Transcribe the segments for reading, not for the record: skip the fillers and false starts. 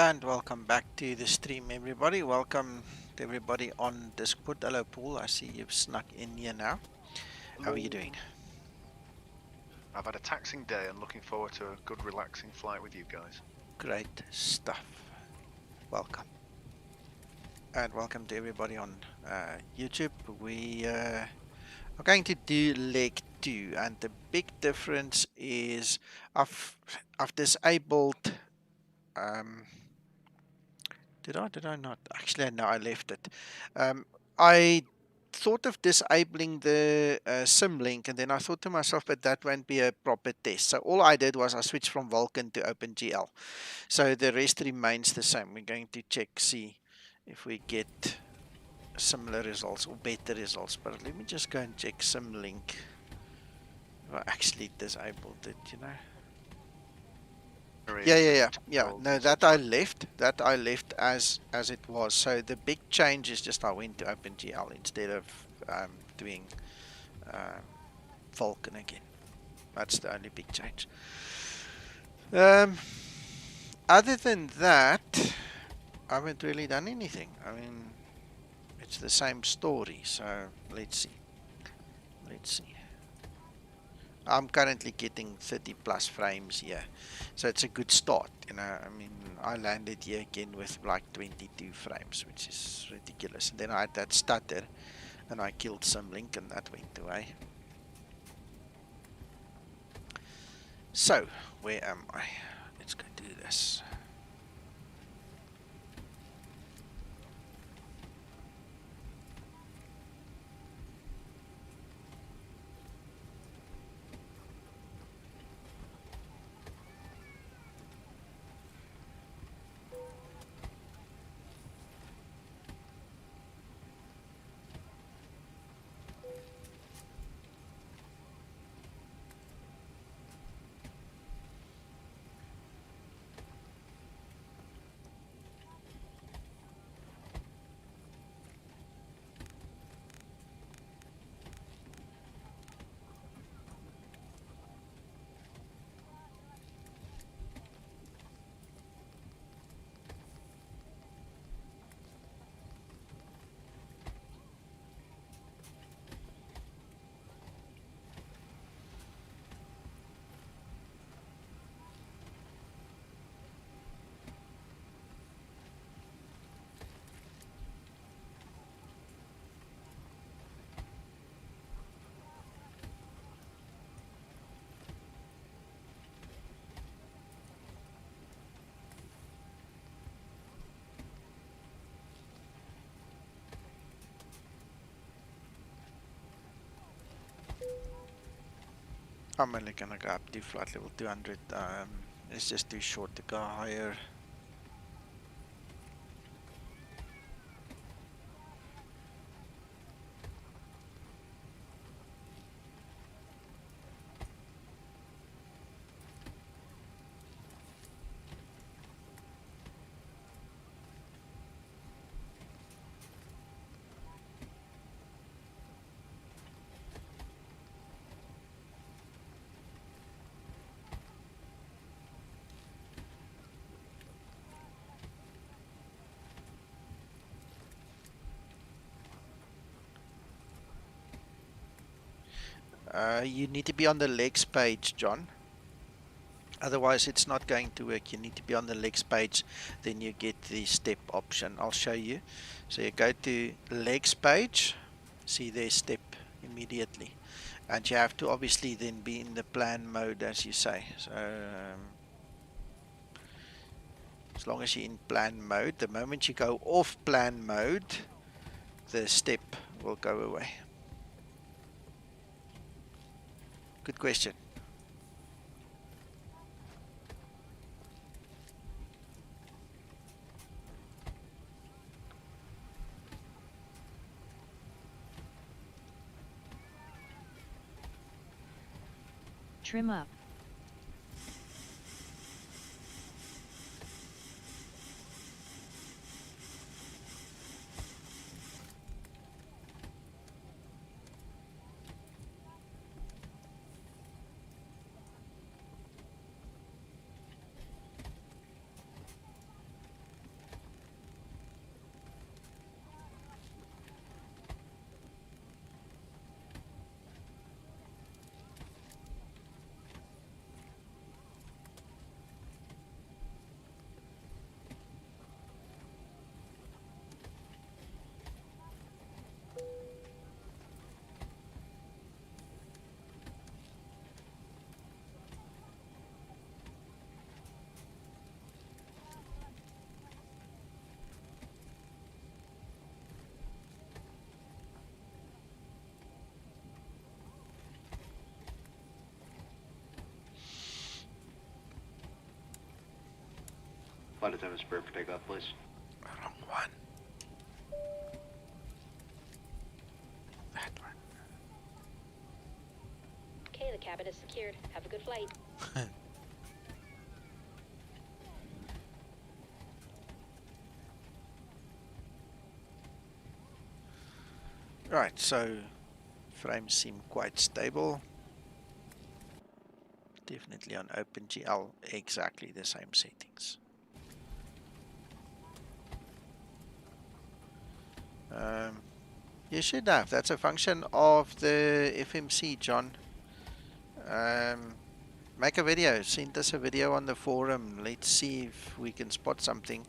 And welcome back to the stream, everybody. Welcome to everybody on Discord. Hello, Paul. I see you've snuck in here now. How are you doing? I've had a taxing day and looking forward to a good relaxing flight with you guys. Great stuff. Welcome. And welcome to everybody on YouTube. We are going to do leg 2, and the big difference is I've disabled. Did I not? Actually, no, I left it. I thought of disabling the symlink, and then I thought to myself, but that won't be a proper test. So all I did was I switched from Vulkan to OpenGL. So the rest remains the same. We're going to check, see if we get similar results or better results. But let me just go and check symlink. I actually disabled it, you know. Yeah. No, that I left. That I left as it was. So the big change is just I went to OpenGL instead of doing Vulkan again. That's the only big change. Other than that, I haven't really done anything. I mean, it's the same story. So let's see. I'm currently getting 30 plus frames here, so it's a good start, you know. I mean, I landed here again with like 22 frames, which is ridiculous. And then I had that stutter and I killed some link and that went away. So where am I? Let's go do this. I'm only gonna go up to flight level 200. It's just too short to go higher. You need to be on the legs page, John. Otherwise, it's not going to work. You need to be on the legs page, then you get the step option. I'll show you. So you go to legs page, see their step immediately. And you have to obviously then be in the plan mode, as you say. So as long as you're in plan mode, the moment you go off plan mode, the step will go away. Good question. Trim up. Flight attendant Spirit for takeoff, please. Wrong one. That one. Okay, the cabin is secured. Have a good flight. Right, so frames seem quite stable. Definitely on OpenGL, exactly the same settings. You should have. That's a function of the FMC, John. Make a video. Send us a video on the forum. Let's see if we can spot something.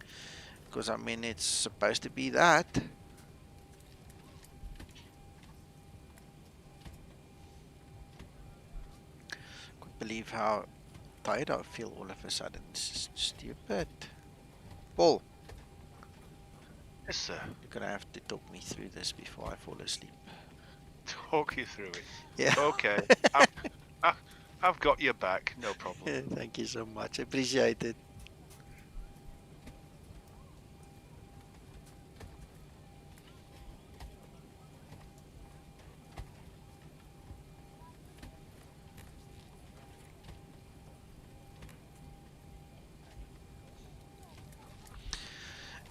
Because, I mean, it's supposed to be that. Couldn't believe how tired I feel all of a sudden. It's stupid. Paul, Yes, sir. you're going to have to talk me through this before I fall asleep. Talk you through it. Yeah. Okay. I've got your back. No problem. Thank you so much. Appreciate it.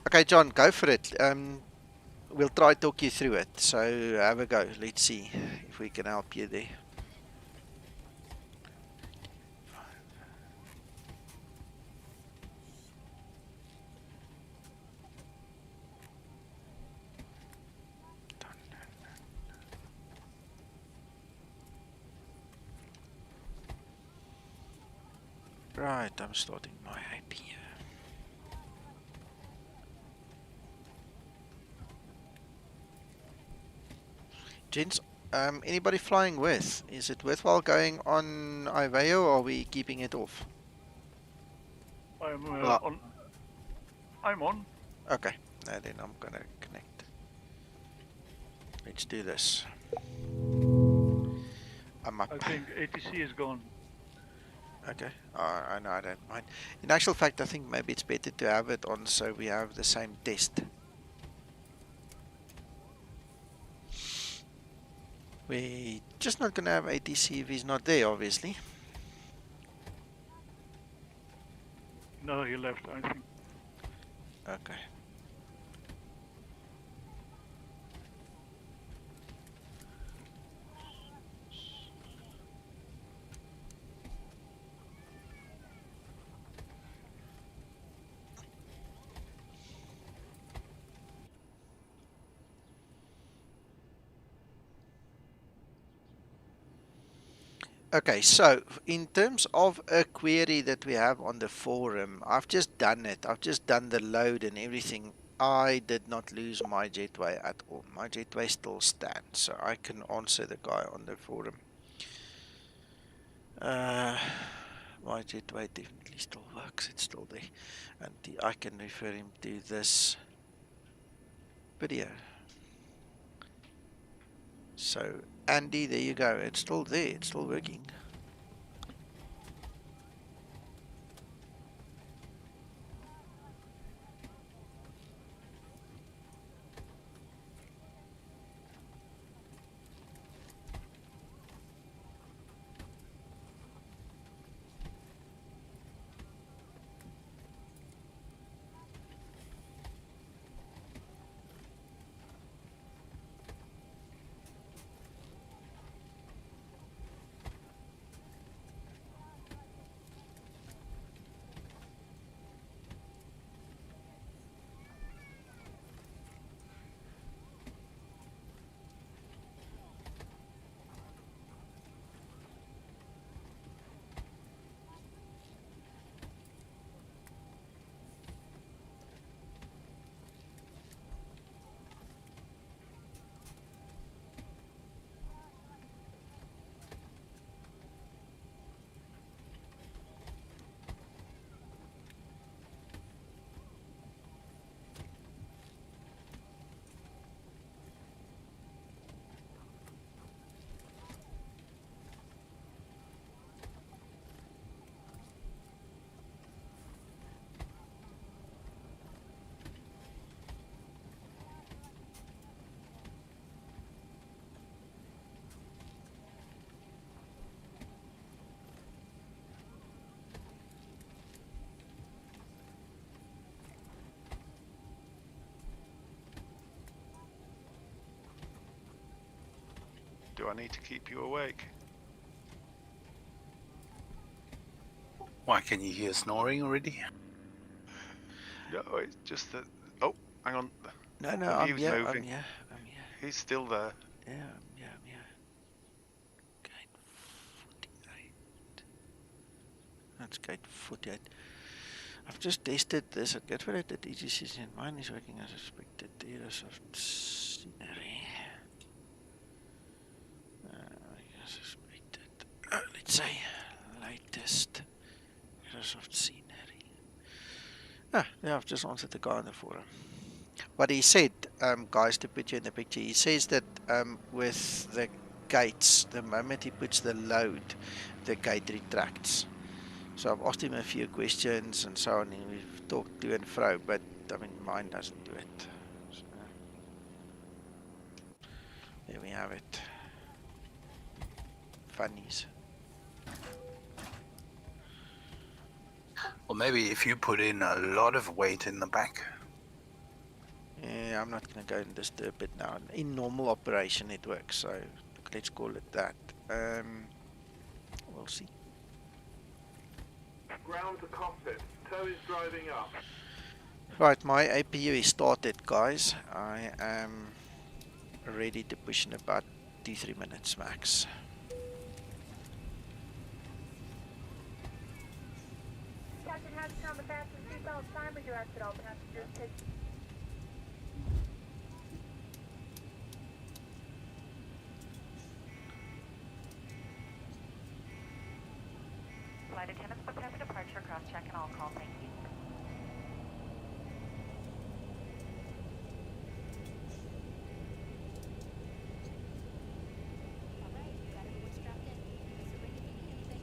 Okay, John, go for it. We'll try to talk you through it. So have a go. Let's see if we can help you there. Right, I'm starting my IP here. Gents, anybody flying with? Is it worthwhile going on Iveo or are we keeping it off? I'm Well, on. I'm on. Okay, now then I'm gonna connect. Let's do this. I'm up. I think ATC is gone. Okay, I know, I don't mind. In actual fact, I think maybe it's better to have it on so we have the same test. We're just not gonna have ATC if he's not there, obviously. No, he left, I think. Okay. Okay, so in terms of a query that we have on the forum, I've just done it. I've just done the load and everything. I did not lose my jetway at all. My jetway still stands, so I can answer the guy on the forum. My jetway definitely still works. It's still there. And I can refer him to this video. So, Andy, there you go. It's still there. It's still working. I need to keep you awake? Why, can you hear snoring already? No, it's just that. Oh, hang on. No, no, The I'm view's here. I'm moving. here. I'm here. He's still there. Yeah, I'm here. I'm here. Gate 48. That's gate 48. I've just tested this. I've calculated that EGCC and mine is working as expected. Errors of scenery. As expected. Let's say latest errors of scenery. Yeah, I've just answered the guy on the forum. What he said, guys, to put you in the picture, he says that with the gates, the moment he puts the load, the gate retracts. So I've asked him a few questions and so on, and we've talked to and fro, but I mean, mine doesn't do it. So, there we have it. Funnies. Or maybe if you put in a lot of weight in the back. Yeah, I'm not going to go and disturb it now. In normal operation it works, so let's call it that. We'll see. Ground to cockpit. Tow is driving up. Right, my APU is started, guys. I am ready to push in about 2-3 minutes max. Captain Hudson on the fasten seatbelt sign. We directed all passengers take. Flight attendants prepare for departure, cross-check and all call, thank you. Alright, got everyone strapped in. This is ring if you need anything.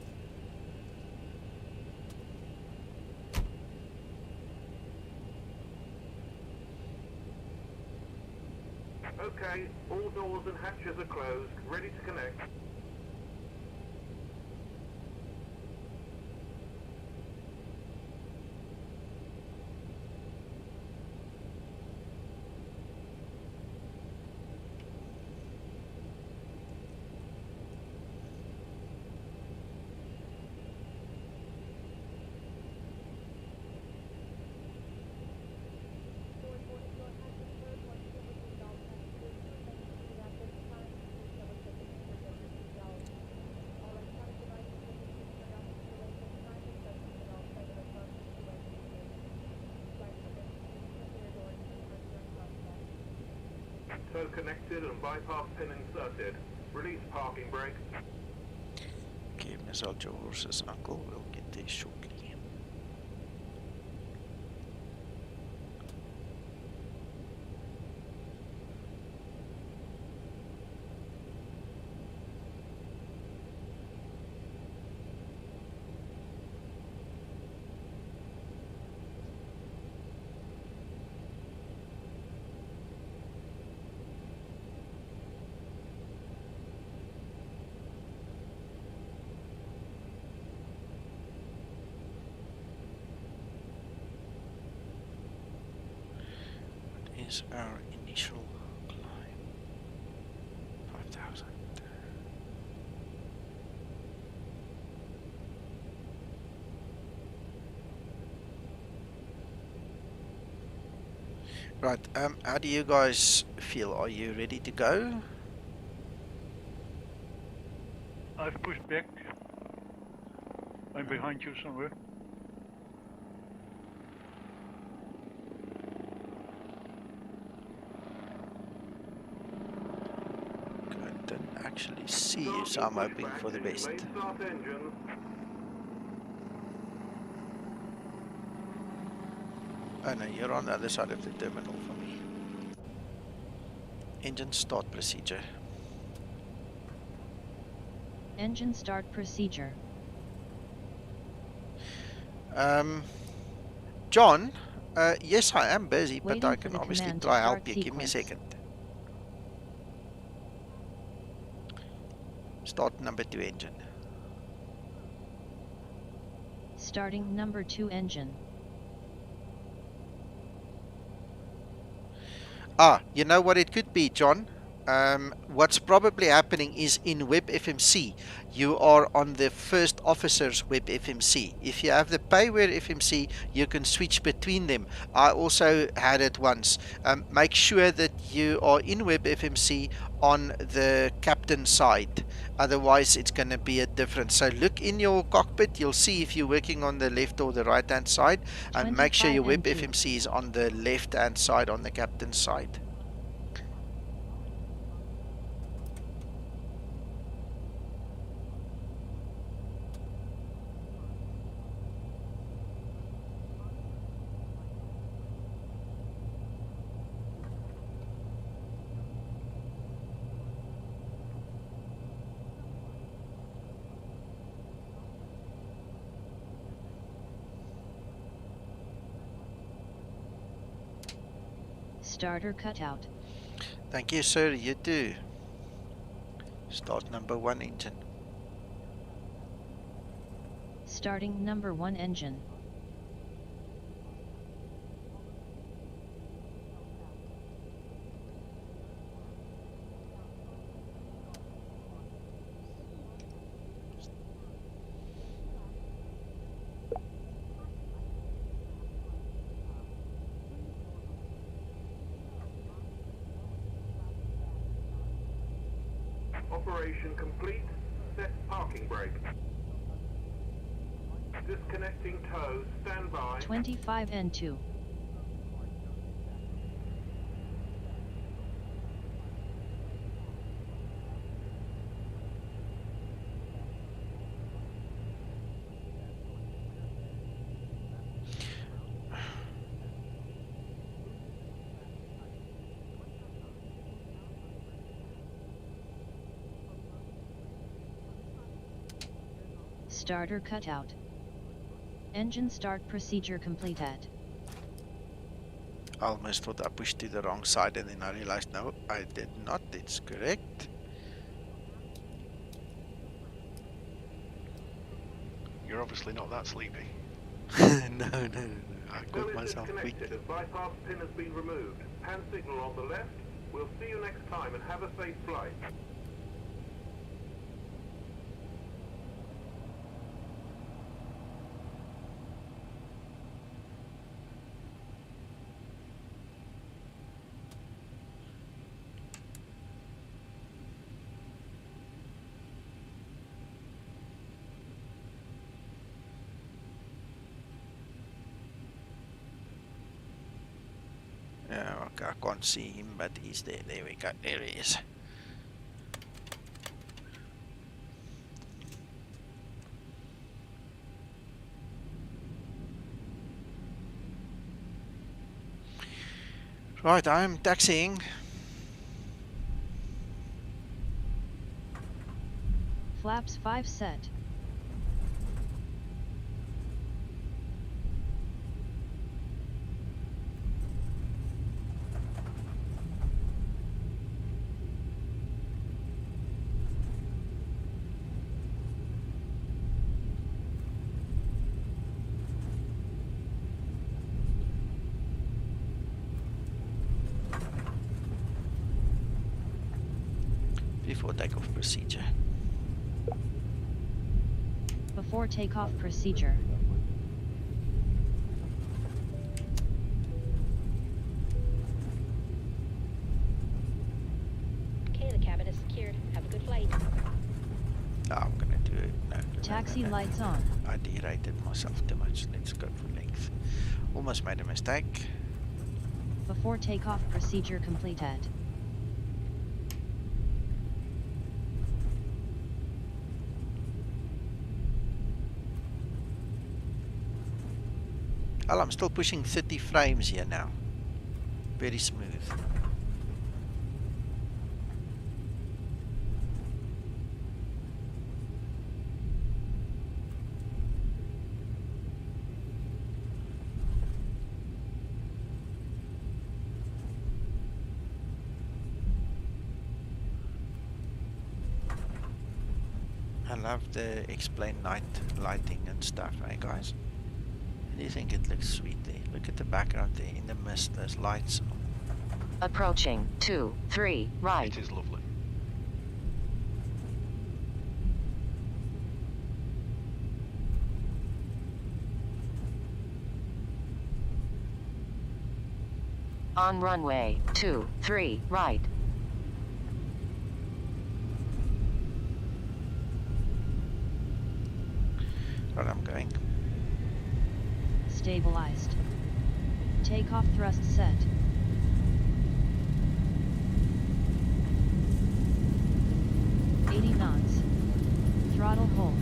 Okay, all doors and hatches are closed. Ready to connect. Tow connected and bypass pin inserted. Release parking brake. Okay, Missile Horse's uncle will get there shortly. Is our initial climb 5,000. Right, how do you guys feel? Are you ready to go? I've pushed back. I'm behind you somewhere. I don't actually see you, so I'm hoping for the best. Start engine. Oh no, you're on the other side of the terminal for me. Engine start procedure. Engine start procedure. John, yes, I am busy, but Waiting I for can the obviously command to try help start you. Give me a sequence. second. Start number 2 engine. Starting number 2 engine. Ah, you know what it could be, John? what's probably happening is in WebFMC, you are on the first officer's WebFMC. If you have the Payware FMC, you can switch between them. I also had it once. Make sure that you are in WebFMC on the captain side. Otherwise, it's going to be a difference. So look in your cockpit. You'll see if you're working on the left or the right hand side. And make sure your 25 N2. WebFMC is on the left hand side, on the captain's side. Starter cutout. Thank you, sir. You too. Start number 1 engine. Starting number 1 engine. Operation complete. Set parking brake. Disconnecting tows. Stand by. 25 N2. Starter cutout. Engine start procedure completed. I almost thought I pushed to the wrong side and then I realized no, I did not. It's correct. You're obviously not that sleepy. No. I got myself quick. Disconnected. Bypass pin has been removed. Hand signal on the left. We'll see you next time and have a safe flight. Yeah, okay, I can't see him, but he's there. There we go. There he is. Right, I'm taxiing. Flaps 5 set. Before takeoff procedure. Before takeoff procedure. Okay, the cabin is secured. Have a good flight. No, I'm gonna do it. No. Taxi lights on. I derated myself too much. Let's go for length. Almost made a mistake. Before takeoff procedure completed. Well, I'm still pushing 30 frames here now. Very smooth. I love the explain night lighting and stuff, eh guys? I do think it looks sweet there. Look at the background there in the mist, those lights. Approaching 2-3 right. It is lovely. On runway 2-3 right. Right, I'm going. Stabilized. Takeoff thrust set. knots. Throttle hold.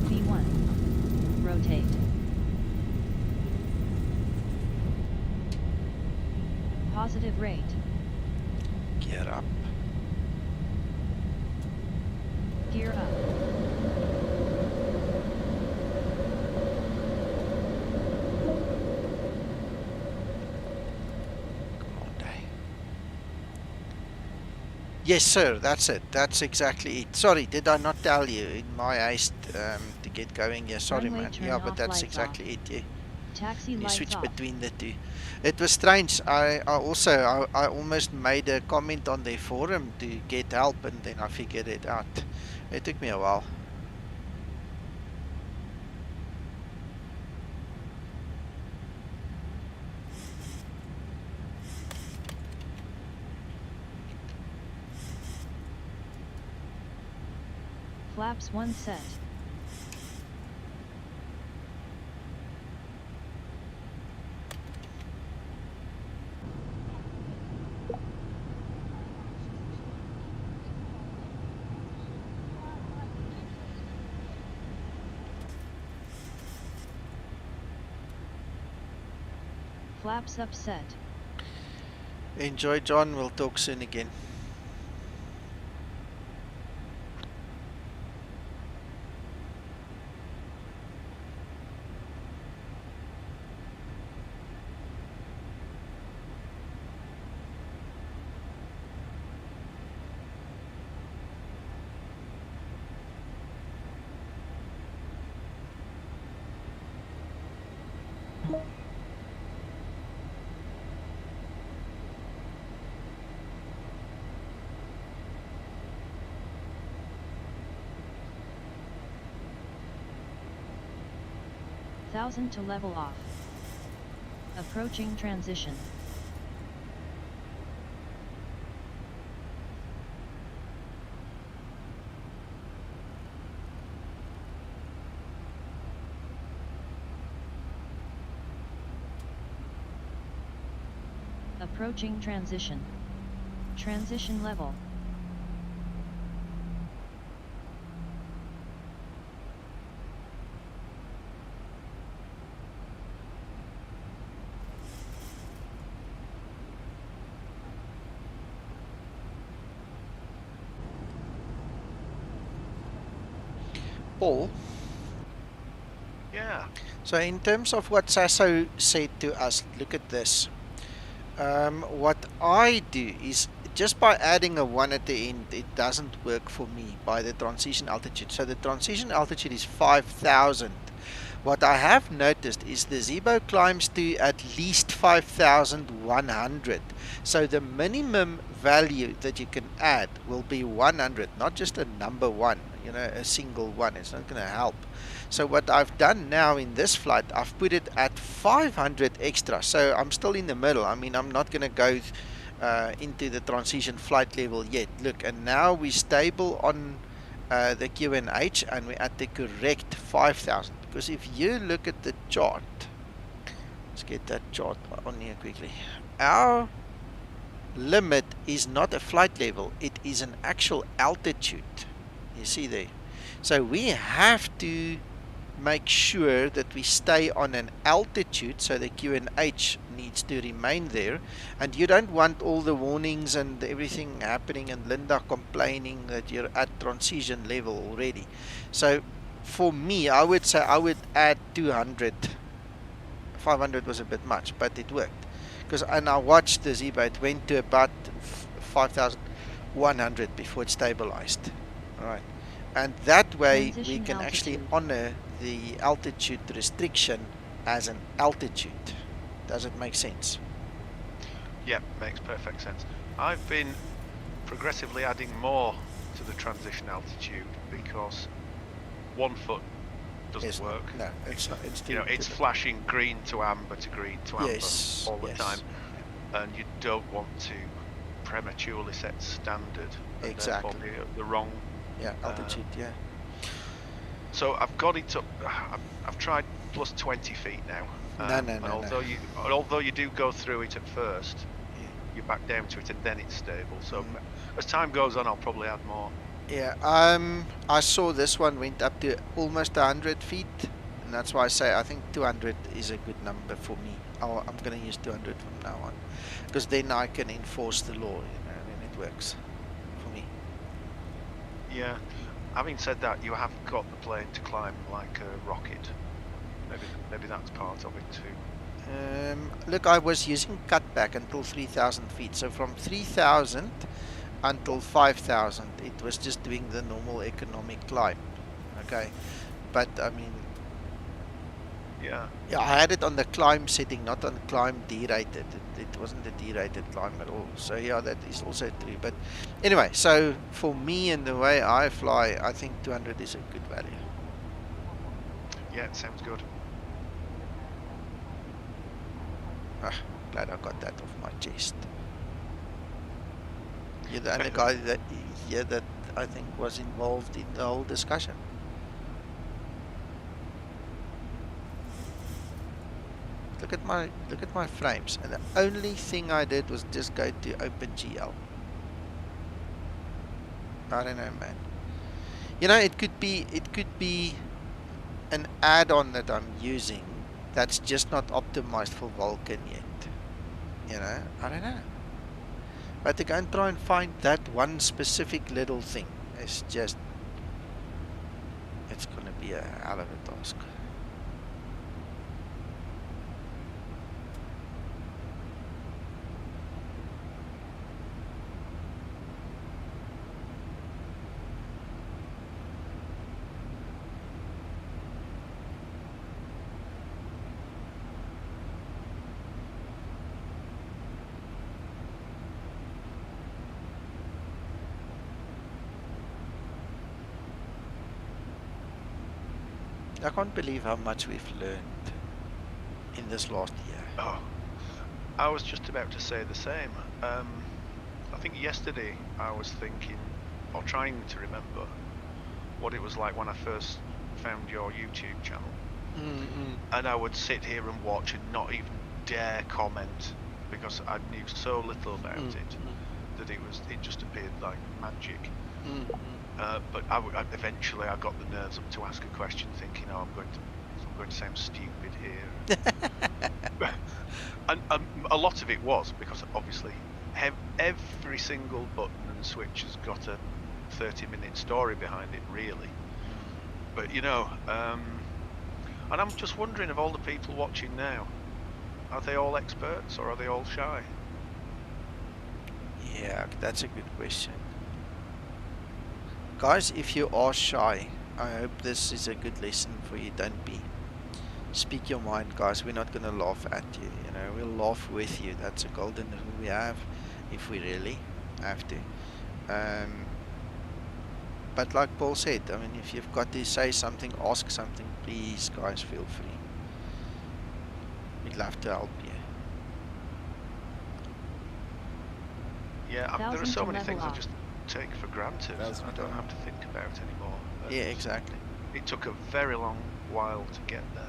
V1. Rotate. Positive rate. Gear up. Gear up. Yes, sir, that's it. That's exactly it. Sorry, did I not tell you in my haste to get going here? Sorry, Runway man. turn Yeah, but off, that's lights exactly off. it. Yeah. Taxi You lights switch off. between the two. It was strange. I almost made a comment on their forum to get help, and then I figured it out. It took me a while. Flaps 1 set. Flaps upset. Enjoy, John. We'll talk soon again. Thousand to level off. Approaching transition. Approaching transition. Transition level. Paul? Yeah. So in terms of what Sasso said to us, look at this. What I do is, just by adding a 1 at the end, it doesn't work for me by the transition altitude. So the transition altitude is 5,000. What I have noticed is the Zibo climbs to at least 5,100. So the minimum value that you can add will be 100, not just a number 1, you know, a single 1. It's not going to help. So what I've done now in this flight, I've put it at 500 extra. So I'm still in the middle. I mean, I'm not going to go into the transition flight level yet. Look, and now we're stable on the QNH, and we're at the correct 5,000. Because if you look at the chart, let's get that chart on here quickly. Our limit is not a flight level, it is an actual altitude. You see there. So we have to make sure that we stay on an altitude, so the QNH needs to remain there, and you don't want all the warnings and everything happening and Linda complaining that you're at transition level already. So for me, I would say I would add 200. 500 was a bit much, but it worked. And I watched the Zibo, it went to about 5,100 before it stabilized. Alright. And that way we Transition can actually altitude. honor the altitude restriction as an altitude. Does it make sense? Yep, makes perfect sense. I've been progressively adding more to the transition altitude because 1 foot doesn't Yes, work. No, it's not. It's You know, it's flashing green to amber to green to amber Yes, all the yes. time, and you don't want to prematurely set standard and Exactly. therefore the wrong. Yeah, altitude. Yeah. So I've got it up. I've tried plus 20 feet now. No. And although you do go through it at first, you back down to it and then it's stable. So as time goes on, I'll probably add more. Yeah. I saw this one went up to almost 100 feet, and that's why I say I think 200 is a good number for me. I'm gonna use 200 from now on, because then I can enforce the law, and it works for me. Yeah. Having said that, you have got the plane to climb like a rocket. Maybe that's part of it too. Look, I was using cutback until 3,000 feet. So from 3,000 until 5,000, it was just doing the normal economic climb. Okay, but I mean, Yeah. yeah, I had it on the climb setting, not on climb derated. It wasn't a derated climb at all. So yeah, that is also true. But anyway, so for me and the way I fly, I think 200 is a good value. Yeah, it sounds good. Glad I got that off my chest. You're the only guy that I think was involved in the whole discussion. Look at my frames, and the only thing I did was just go to OpenGL. I don't know, man. You know, it could be an add-on that I'm using that's just not optimized for Vulkan yet. You know, I don't know. But to go and try and find that one specific little thing is just, it's gonna be a hell of a task. I can't believe how much we've learned in this last year. Oh, I was just about to say the same. I think yesterday I was thinking, or trying to remember, what it was like when I first found your YouTube channel. And I would sit here and watch and not even dare comment because I knew so little about it that it just appeared like magic. But eventually I got the nerves up to ask a question, thinking, "Oh, I'm going to sound stupid here." and a lot of it was because obviously every single button and switch has got a 30-minute story behind it, really. But you know, and I'm just wondering, of all the people watching now, are they all experts or are they all shy? Yeah, that's a good question. Guys, if you are shy, I hope this is a good lesson for you. Don't be. Speak your mind, guys. We're not going to laugh at you. You know, we'll laugh with you. That's a golden rule we have, if we really have to. But like Paul said, I mean, if you've got to say something, ask something, please, guys, feel free. We'd love to help you. Yeah, there are so many things I up. just take for granted. I don't have to think about anymore. Yeah, exactly. It took a very long while to get there.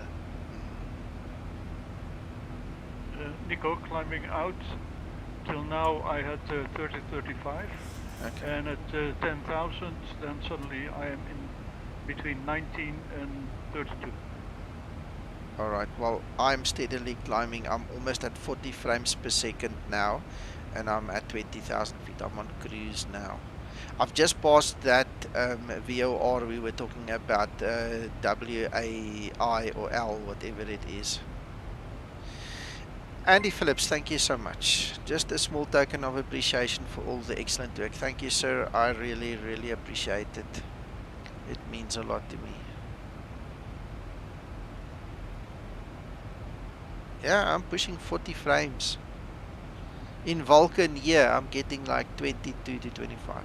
Nico, climbing out, till now I had 30-35, Okay. and at 10,000 then suddenly I am in between 19 and 32. Alright, well, I'm steadily climbing. I'm almost at 40 frames per second now, and I'm at 20,000 feet. I'm on cruise now. I've just passed that VOR we were talking about, WAI or L, whatever it is. Andy Phillips, thank you so much. Just a small token of appreciation for all the excellent work. Thank you, sir. I really, really appreciate it. It means a lot to me. Yeah, I'm pushing 40 frames. In Vulkan, yeah, I'm getting like 22 to 25.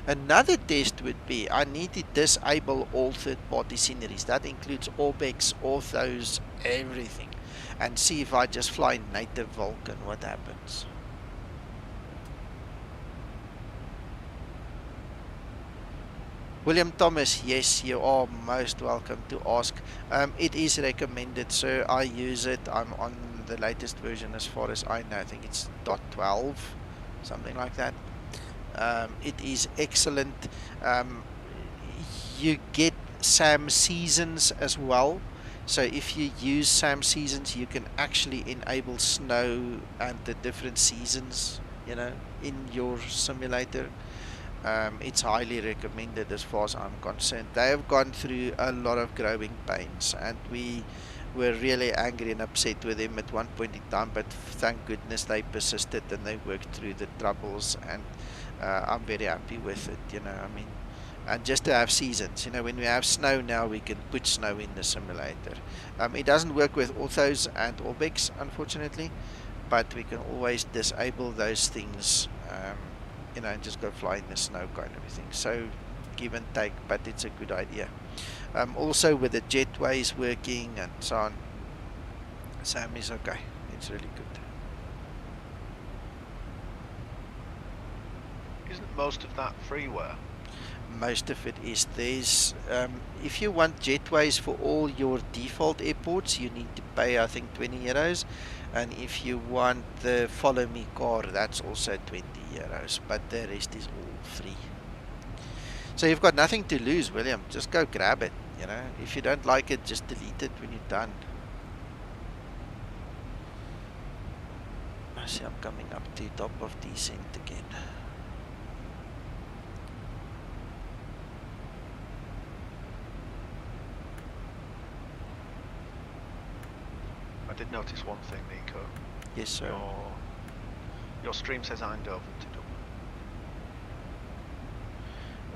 Another test would be, I need to disable all third-party sceneries. That includes Orbex, Orthos, everything. And see if I just fly native Vulkan, what happens. William Thomas, yes, you are most welcome to ask. It is recommended, sir. I use it. I'm on the latest version as far as I know. I think it's .12, something like that. It is excellent. You get SAM seasons as well. So if you use SAM seasons, you can actually enable snow and the different seasons, you know, in your simulator. It's highly recommended as far as I'm concerned. They have gone through a lot of growing pains, and we were really angry and upset with them at one point in time, but thank goodness they persisted and they worked through the troubles, and I'm very happy with it, you know. I mean, and just to have seasons, you know, when we have snow now, we can put snow in the simulator. It doesn't work with Orthos and Orbex, unfortunately, but we can always disable those things, you know, and just go fly in the snow kind of thing. So give and take, but it's a good idea. Also with the jetways working and so on, SAM is okay. It's really good. Isn't most of that freeware? Most of it is. There's if you want jetways for all your default airports, you need to pay, I think, 20 euros. And if you want the follow me car, that's also 20 euros, but the rest is all free. So you've got nothing to lose, William. Just go grab it, you know. If you don't like it, just delete it when you're done. I see I'm coming up to top of descent again. I did notice one thing, Nico. Yes, sir. Your stream says Eindhoven to Dublin.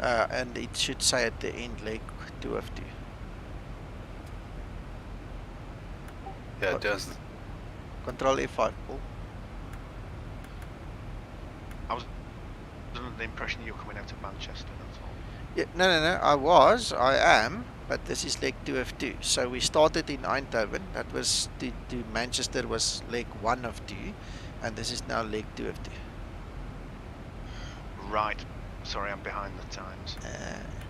And it should say at the end leg 2 of 2. Yeah, it does. Control F5, Paul. I was under the impression you were coming out of Manchester, that's all. Yeah, no, I am, but this is leg 2 of 2. So we started in Eindhoven. That was to Manchester was leg 1 of 2, and this is now leg 2 of 2. Right. Sorry, I'm behind the times. No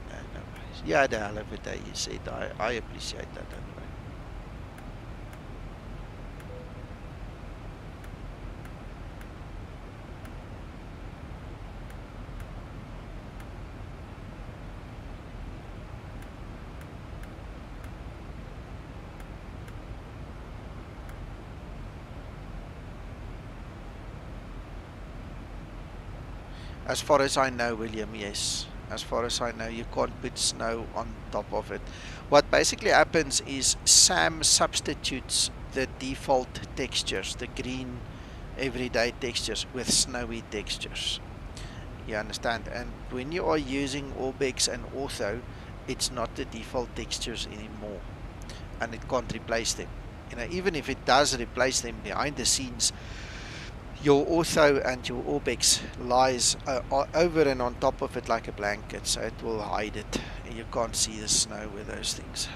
worries. You had a hell of a day, you said. I appreciate that anyway. As far as I know, William, yes. As far as I know, you can't put snow on top of it. What basically happens is SAM substitutes the default textures, the green everyday textures, with snowy textures. You understand? And when you are using Orbex and Ortho, it's not the default textures anymore, and it can't replace them. You know, even if it does replace them behind the scenes, your Ortho and your Orbex lies over and on top of it like a blanket, so it will hide it. You can't see the snow with those things.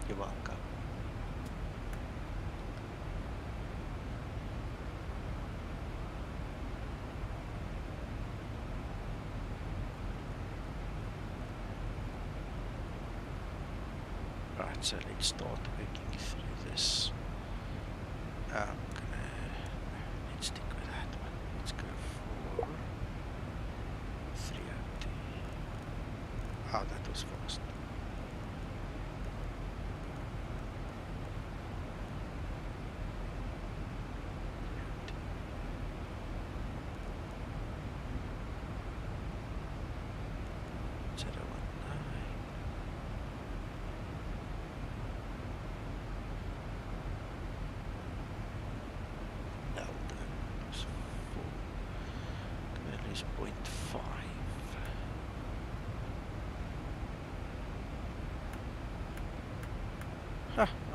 You're welcome. so let's start working through this. Let's stick with that one. Let's go for 302. Oh, that was fast.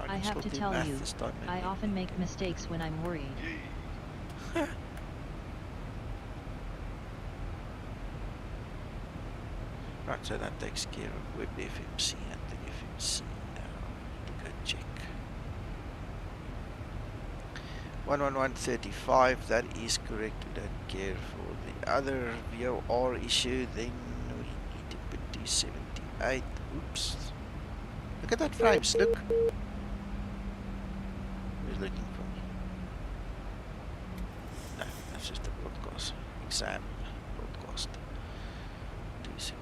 I have to tell you, I often make mistakes when I'm worried. Right, so that takes care of Web FMC and the FMC now. Go check. 11135, that is correct. We don't care for the other VOR issue. Then we need to put 278. Oops. Look at that frames, look. Who's looking for me? No, that's just a broadcast. Exam broadcast. 278.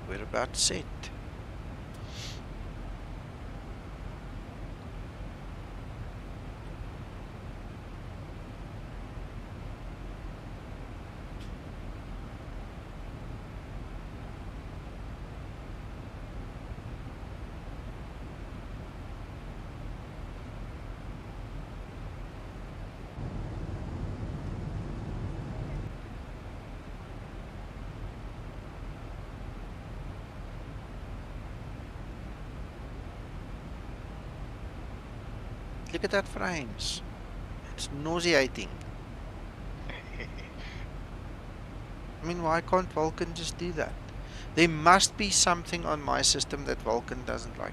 We're about set. Look at that frames. It's nauseating. I mean, why can't Vulkan just do that? There must be something on my system that Vulkan doesn't like.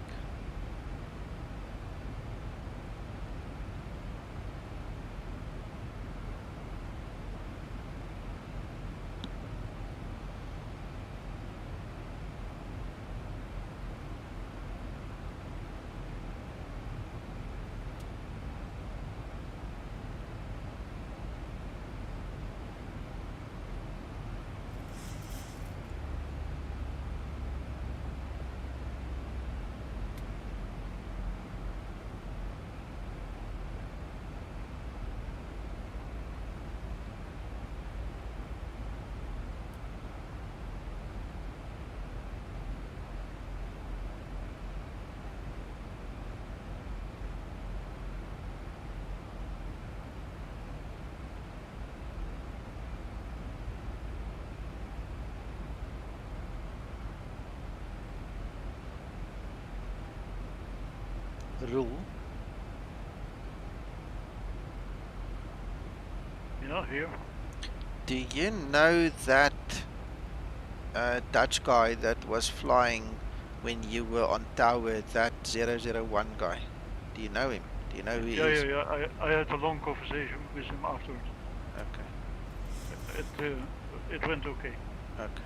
Rule. Yeah, here. Do you know that Dutch guy that was flying when you were on tower, that 001 guy? Do you know him? Do you know who he is? Yeah. I had a long conversation with him afterwards. Okay. It went okay. Okay.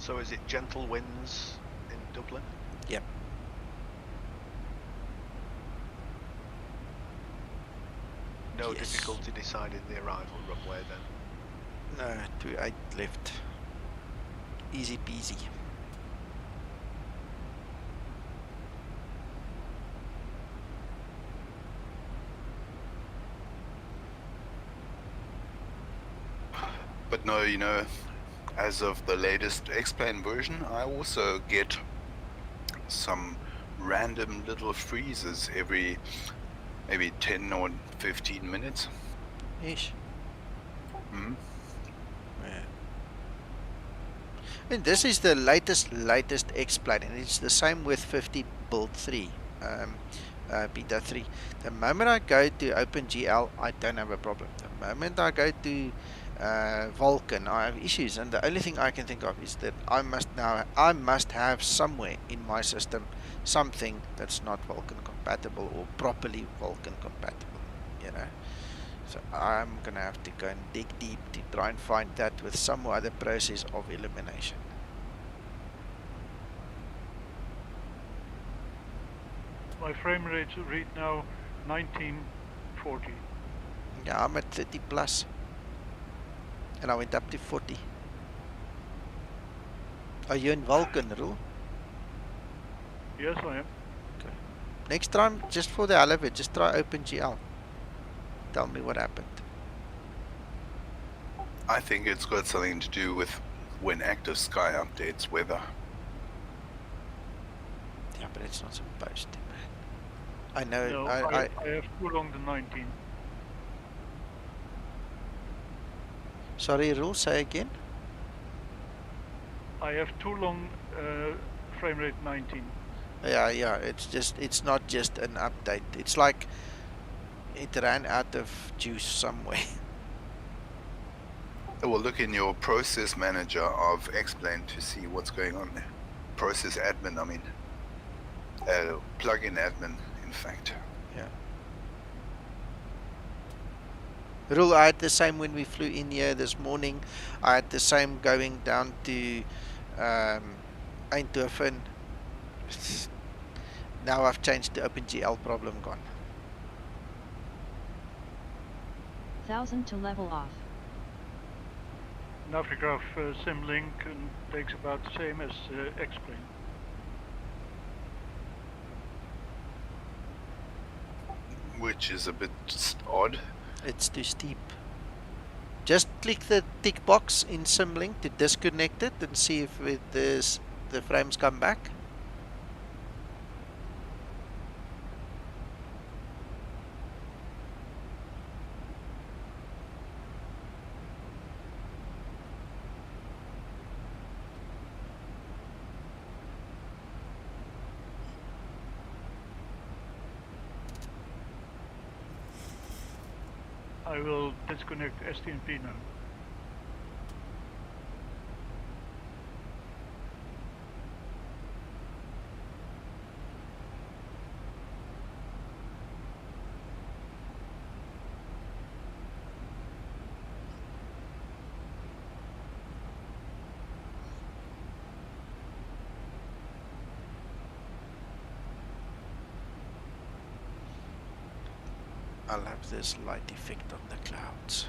So is it gentle winds in Dublin? Yep. No Yes. difficulty deciding the arrival runway then? No, 28 left. Easy peasy. But no, you know, as of the latest X-Plane version, I also get some random little freezes every maybe 10 or 15 minutes. Ish. Hmm. Yeah. And this is the latest X-Plane, and it's the same with 50 build 3, beta 3. The moment I go to OpenGL, I don't have a problem. The moment I go to Vulkan, I have issues, and the only thing I can think of is that I must have somewhere in my system something that's not Vulkan compatible or properly Vulkan compatible, you know. So I'm gonna have to go and dig deep to try and find that with some other process of elimination. My frame rates read now 1940. Yeah, I'm at 30 plus. And I went up to 40. Are you in Vulkan, Roel? Yes, I am. Okay. Next time, just for the hell of it, just try OpenGL. Tell me what happened. I think it's got something to do with when Active Sky updates weather. Yeah, but it's not supposed to, man. I know. No, I have too long the 19. Sorry, Roel, say again. I have too long frame rate 19. Yeah. It's not just an update. It's like it ran out of juice somewhere. Well, look in your process manager of X-Plane to see what's going on there. Process admin, I mean. Plugin admin, in fact. Yeah. Roel, I had the same when we flew in here this morning. I had the same going down to Eindhoven. Now I've changed the OpenGL, problem gone. 1000 to level off. Navigraph Symlink and takes about the same as X-Plane. Which is a bit odd. It's too steep. Just click the tick box in Symlink to disconnect it and see if the frames come back. I will disconnect STMP now. I'll have this light effect on the clouds.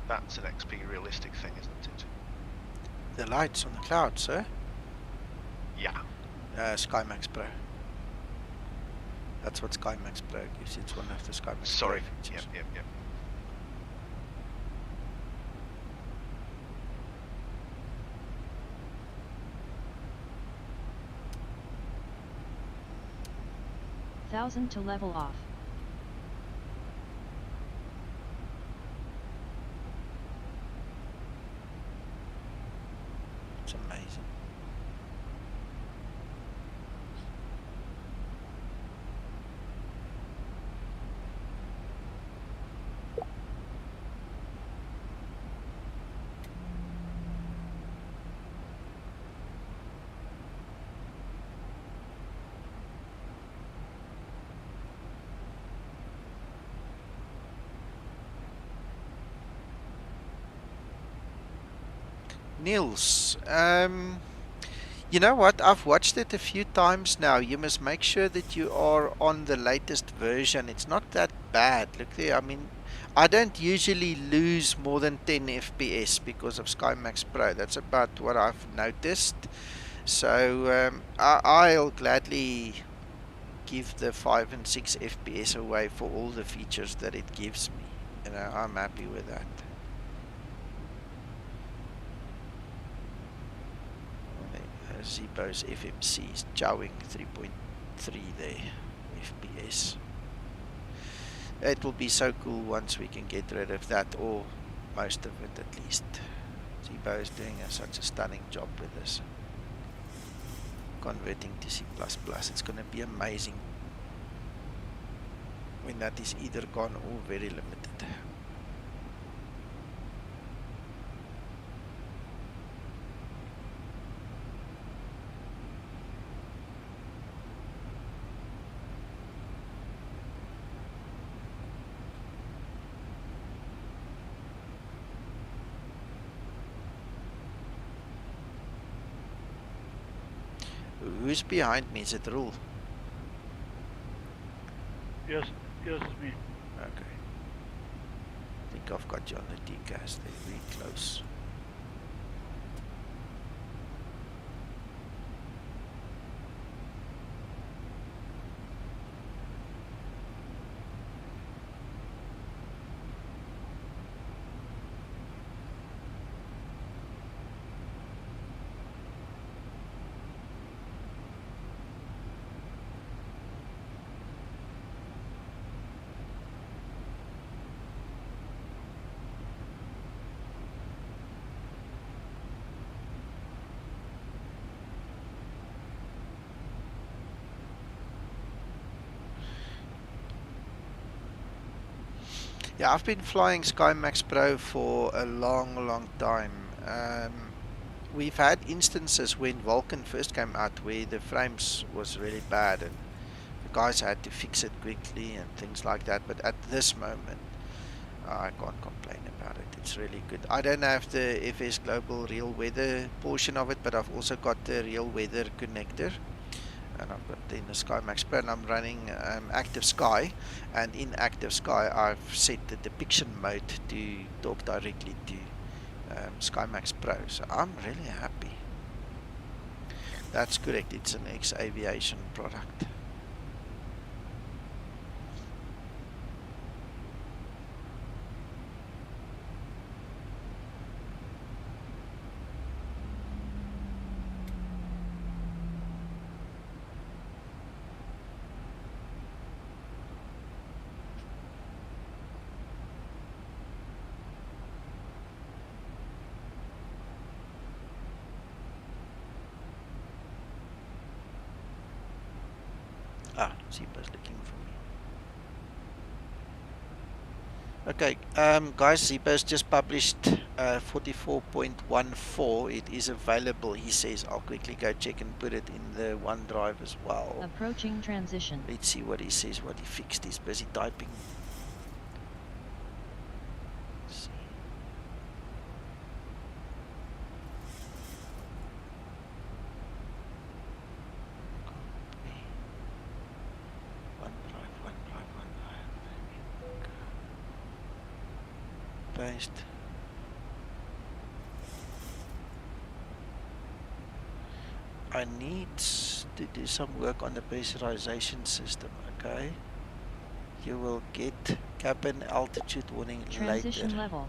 That's an XP realistic thing, isn't it? The lights on the clouds, sir? Yeah. SkyMax Pro. That's what SkyMax Pro gives. It's one of the SkyMax Sorry. Pro features. Yep. 1000 to level off. It's amazing. Niels, you know what? I've watched it a few times now. You must make sure that you are on the latest version. It's not that bad. Look there. I mean, I don't usually lose more than 10 FPS because of SkyMax Pro. That's about what I've noticed. So I'll gladly give the 5 and 6 FPS away for all the features that it gives me. You know, I'm happy with that. Zebo's FMC is chowing 3.3 there FPS. It will be so cool once we can get rid of that, or most of it at least. Zebo is doing such a stunning job with this, converting to C++. It's going to be amazing when that is either gone or very limited. Who's behind me? Is it Rule? Yes, it's me. Okay. I think I've got you on the decast. They're very close. Yeah, I've been flying SkyMax Pro for a long time. We've had instances when Vulcan first came out where the frames was really bad and the guys had to fix it quickly and things like that. But at this moment, I can't complain about it. It's really good. I don't have the FS Global Real Weather portion of it, but I've also got the Real Weather connector. And I've got in the SkyMax Pro, and I'm running Active Sky, and in Active Sky I've set the depiction mode to talk directly to SkyMax Pro, so I'm really happy. That's correct, it's an X-Aviation product. Ah, Zepa's looking for me. Okay, guys, Zepa's just published 44.14. It is available, he says. I'll quickly go check and put it in the OneDrive as well. Approaching transition. Let's see what he says, what he fixed. He's busy typing. Let's see. Paste. I need to do some work on the pressurization system, okay? You will get cabin altitude warning Transition later. level.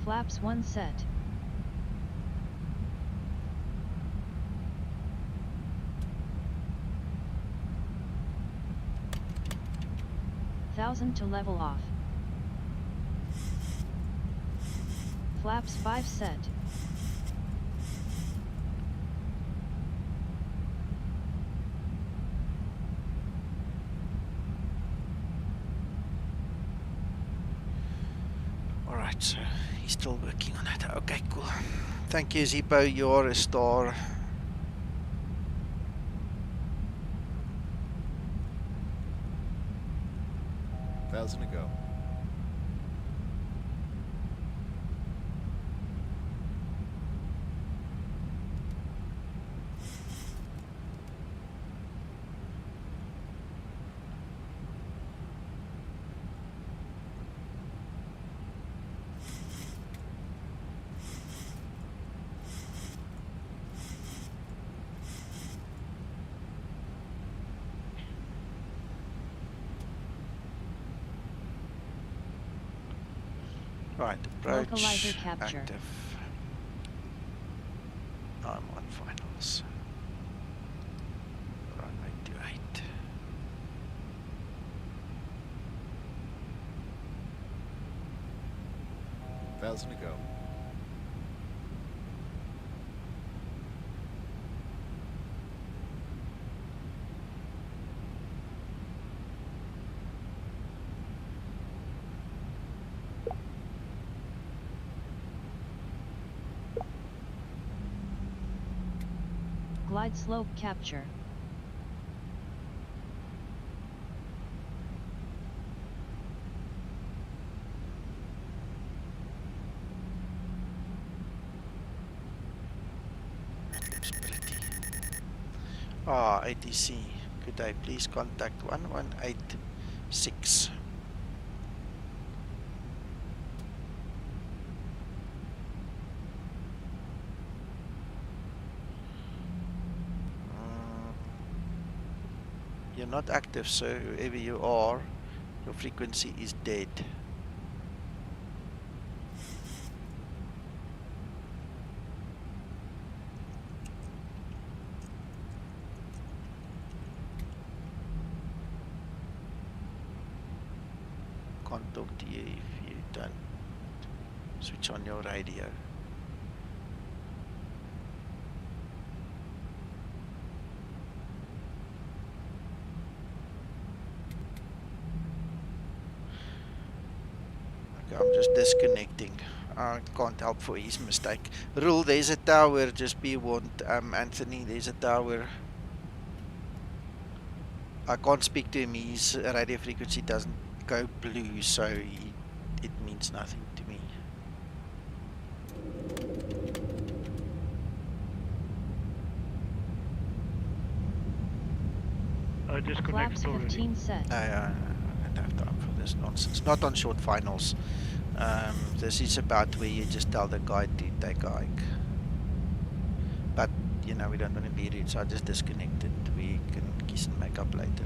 Flaps 1 set. Thousand to level off. Flaps 5 set. Alright, so he's still working on it. Okay, cool. Thank you, Zippo. You're a star. Thousand to go. Right, approach, Localizer capture. active. I'm on finals. Runway 28. Thousand to go. Glide slope capture. Ah, ATC. Could I please contact 1186? You're not active, so whoever you are, your frequency is dead. Can't talk to you if you don't switch on your radio. I'm just disconnecting. I can't help for his mistake. Rule, there's a tower, just be warned. Anthony, there's a tower. I can't speak to him, his radio frequency doesn't go blue, so it means nothing to me. I disconnected Flaps already. 15 set. I don't have time for this nonsense. Not on short finals. This is about where you just tell the guy to take a hike. But, you know, we don't want to be rude, so I just disconnected. We can kiss and make up later.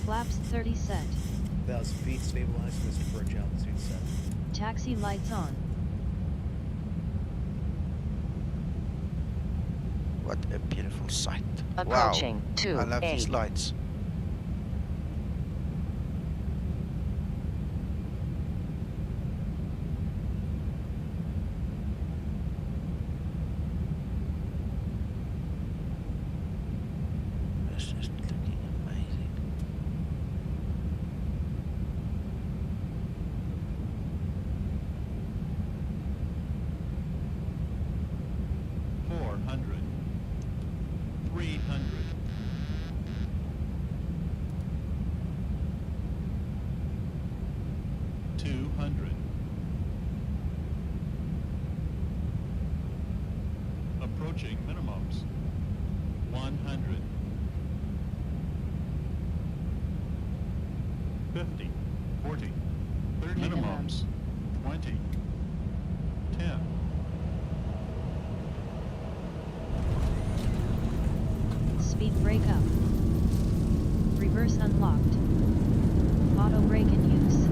Flaps 30 set. 1,000 feet, stabilized, Mr. Bridge altitude set. Taxi lights on. What a beautiful sight. Approaching Wow. I love these 28. lights. This is looking amazing. Approaching minimums. 100. 50. 40. 30. Minimums. 20. 10. Speed brake up. Reverse unlocked. Auto brake in use.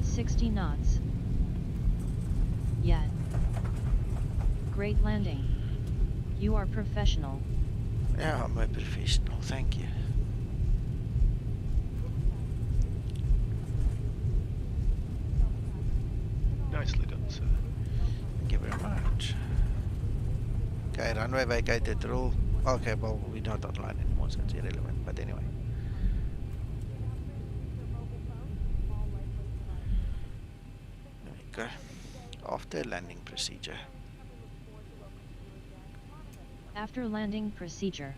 "60 knots. Yeah. Great landing. You are professional." Yeah, I'm a professional, thank you. Nicely done, sir. Thank you very much. Okay, runway vacated rule. Okay, well, we're not online anymore, so it's irrelevant, but anyway. There we go. After landing procedure. After landing procedure.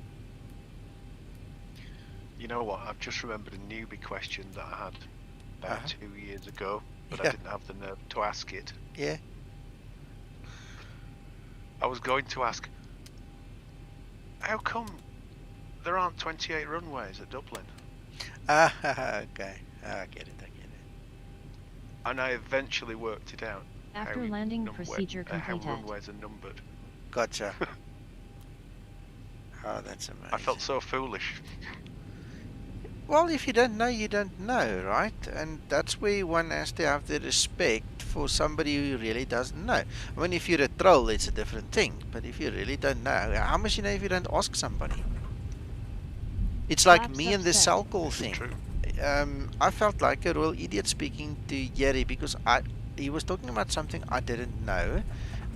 You know what? I've just remembered a newbie question that I had about 2 years ago, but I Yeah. didn't have the nerve to ask it. Yeah. I was going to ask, how come there aren't 28 runways at Dublin? Okay. I get it. And I eventually worked it out. After landing procedure How completed. runways are numbered. Gotcha. Oh, that's amazing. I felt so foolish. Well, if you don't know, you don't know, right? And that's where one has to have the respect for somebody who really doesn't know. I mean, if you're a troll, it's a different thing. But if you really don't know, how much you know if you don't ask somebody? It's like Perhaps me and the upset. cell call thing. True. I felt like a real idiot speaking to Yeri because he was talking about something I didn't know,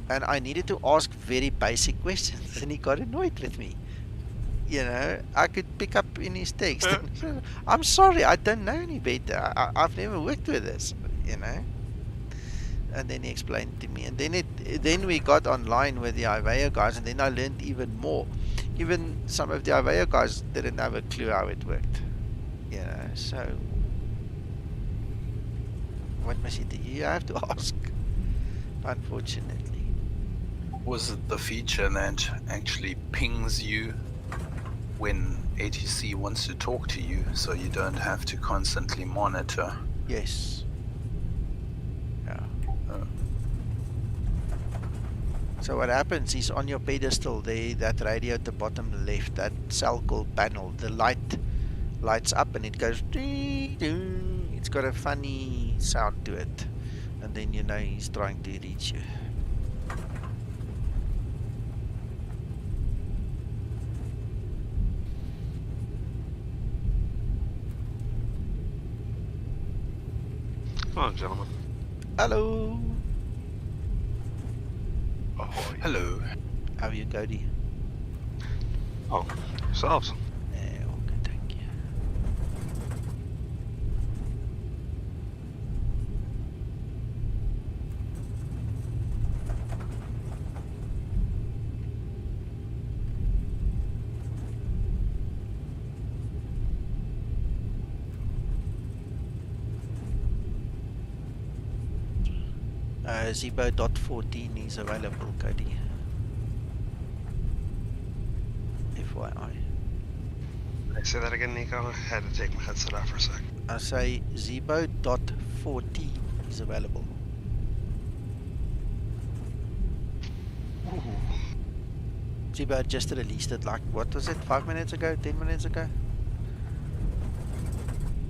and I needed to ask very basic questions, and he got annoyed with me. You know, I could pick up in his text. I'm sorry, I don't know any better. I've never worked with this, you know. And then he explained to me, and then we got online with the Ivea guys, and then I learned even more. Even some of the Ivea guys didn't have a clue how it worked, you know. So what must you do? You have to ask, unfortunately. Was it the feature that actually pings you when ATC wants to talk to you, so you don't have to constantly monitor? Yes. Yeah. So what happens is on your pedestal there, that radio at the bottom left, that cell call panel, the lights up and it goes ding. It's got a funny sound to it, and then you know he's trying to reach you. Hello, gentlemen. Hello. Ahoy. Hello. How are you, Cody? Oh, yourselves. Yeah, all good, thank you. Zebo.14 is available, Cody. FYI. I say that again, Nico. I had to take my headset off for a sec. I say Zebo.14 is available. Ooh. Zebo just released it like, what was it, 5 minutes ago, 10 minutes ago?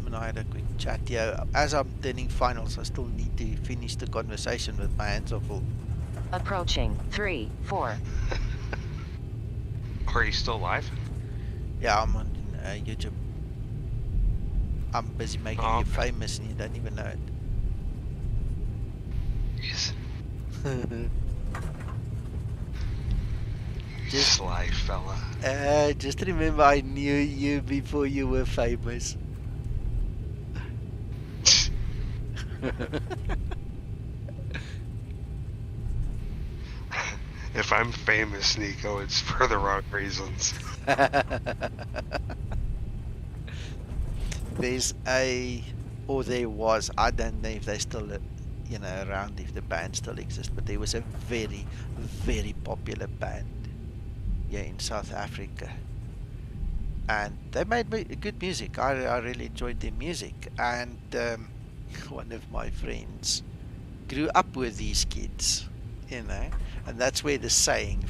And I had a quick chat here. As I'm turning finals, I still need to finish the conversation with my hands are full. Approaching 3, 4. Are you still live? Yeah, I'm on YouTube. I'm busy making you famous and you don't even know it. Yes. Just sly fella. Just remember I knew you before you were famous. If I'm famous, Nico, it's for the wrong reasons. There was, I don't know if they still, around, if the band still exists, but there was a very, very popular band here in South Africa. And they made good music. I really enjoyed their music. And one of my friends grew up with these kids, you know, and that's where the saying,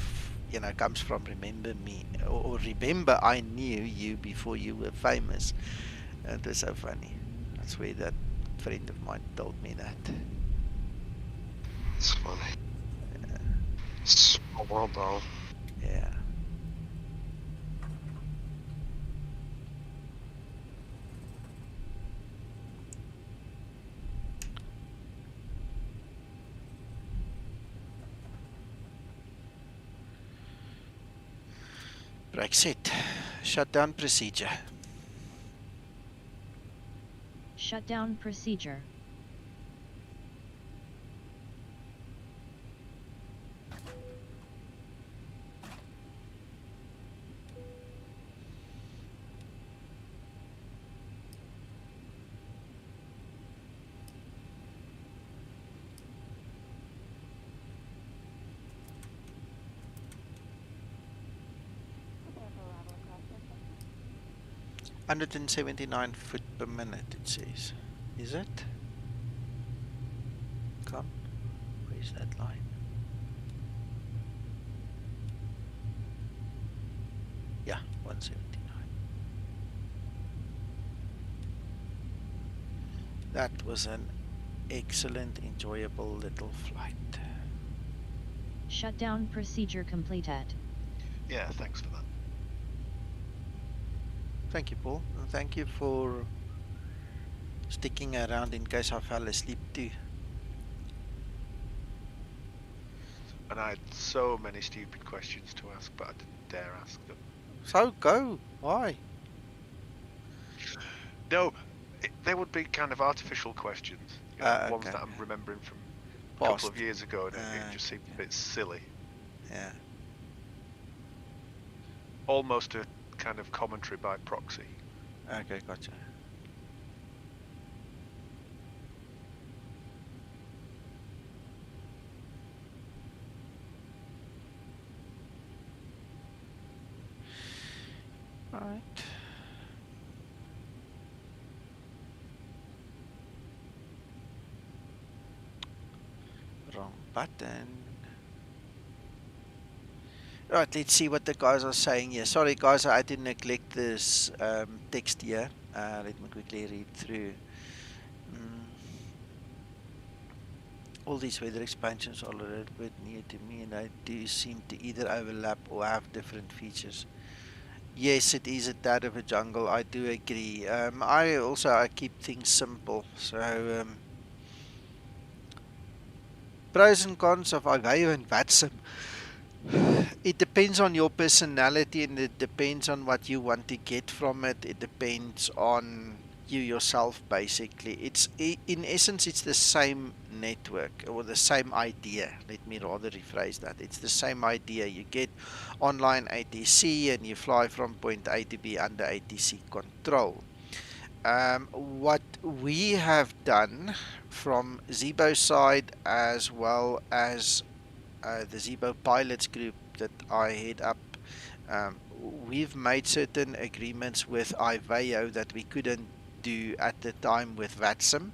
you know, comes from. Remember me, or remember I knew you before you were famous. And it was so funny. That's where that friend of mine told me that. It's funny. Small world though. Yeah. Break set. Shutdown procedure. Shutdown procedure. Prepare for arrival across system. 179 foot per minute, it says. Is it? Come. Where's that line? Yeah, 179. That was an excellent, enjoyable little flight. Shutdown procedure completed. Yeah, thanks for that. Thank you, Paul. And thank you for sticking around in case I fell asleep too. And I had so many stupid questions to ask, but I didn't dare ask them. So go. Why? No, they would be kind of artificial questions. You know, ones Okay. that I'm remembering from a couple of Past. years ago, and it just seemed a bit silly. Yeah. Almost a kind of commentary by proxy. Okay, gotcha. All right. Wrong button. Right, let's see what the guys are saying here. Sorry guys, I had to neglect this text here. Let me quickly read through. All these weather expansions are a little bit new to me, and they do seem to either overlap or have different features. Yes, it is a tad of a jungle, I do agree. I keep things simple, so pros and cons of IVEO and VATSIM. It depends on your personality, and it depends on what you want to get from it. It depends on you yourself, basically. In essence, it's the same network, or the same idea. Let me rather rephrase that. It's the same idea. You get online ATC and you fly from point A to B under ATC control. What we have done from Zibo's side, as well as the Zibo pilots group that I head up, we've made certain agreements with IVEO that we couldn't do at the time with VATSIM.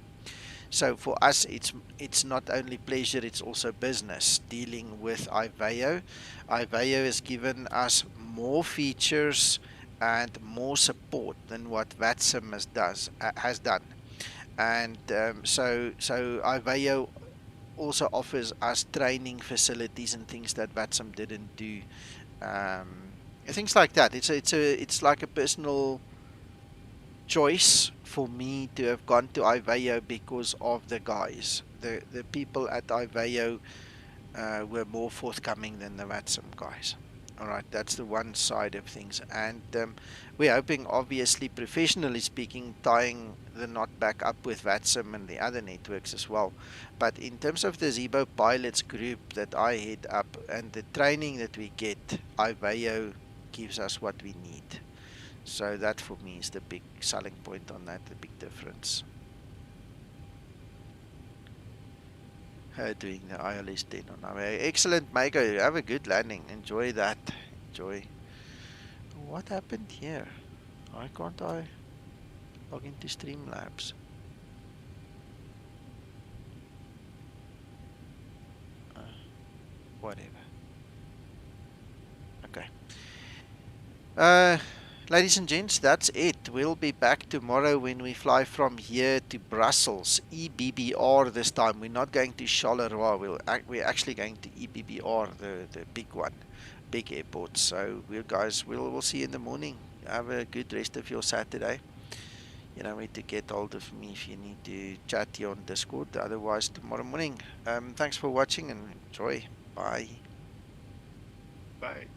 So for us, it's not only pleasure, it's also business dealing with IVEO. IVEO has given us more features and more support than what VATSIM has done. And so IVEO also offers us training facilities and things that VATSIM didn't do. Things like that. It's like a personal choice for me to have gone to IVEO because of the guys. The people at IVEO were more forthcoming than the VATSIM guys. Alright, that's the one side of things. And we're hoping, obviously, professionally speaking, tying the knot back up with VATSIM and the other networks as well. But in terms of the Zibo pilots group that I head up and the training that we get, IVEO gives us what we need. So that for me is the big selling point on that, the big difference. Doing the ILS 10 on our way. Excellent, Mako. Have a good landing. Enjoy that. Enjoy. What happened here? Why can't I log into Streamlabs? whatever. Okay. Ladies and gents, that's it. We'll be back tomorrow when we fly from here to Brussels, EBBR this time. We're not going to Charleroi. We're actually going to EBBR, the big one, big airport. So we'll see you in the morning. Have a good rest of your Saturday. You know where to get hold of me if you need to chat here on Discord. Otherwise, tomorrow morning. Thanks for watching and enjoy. Bye. Bye.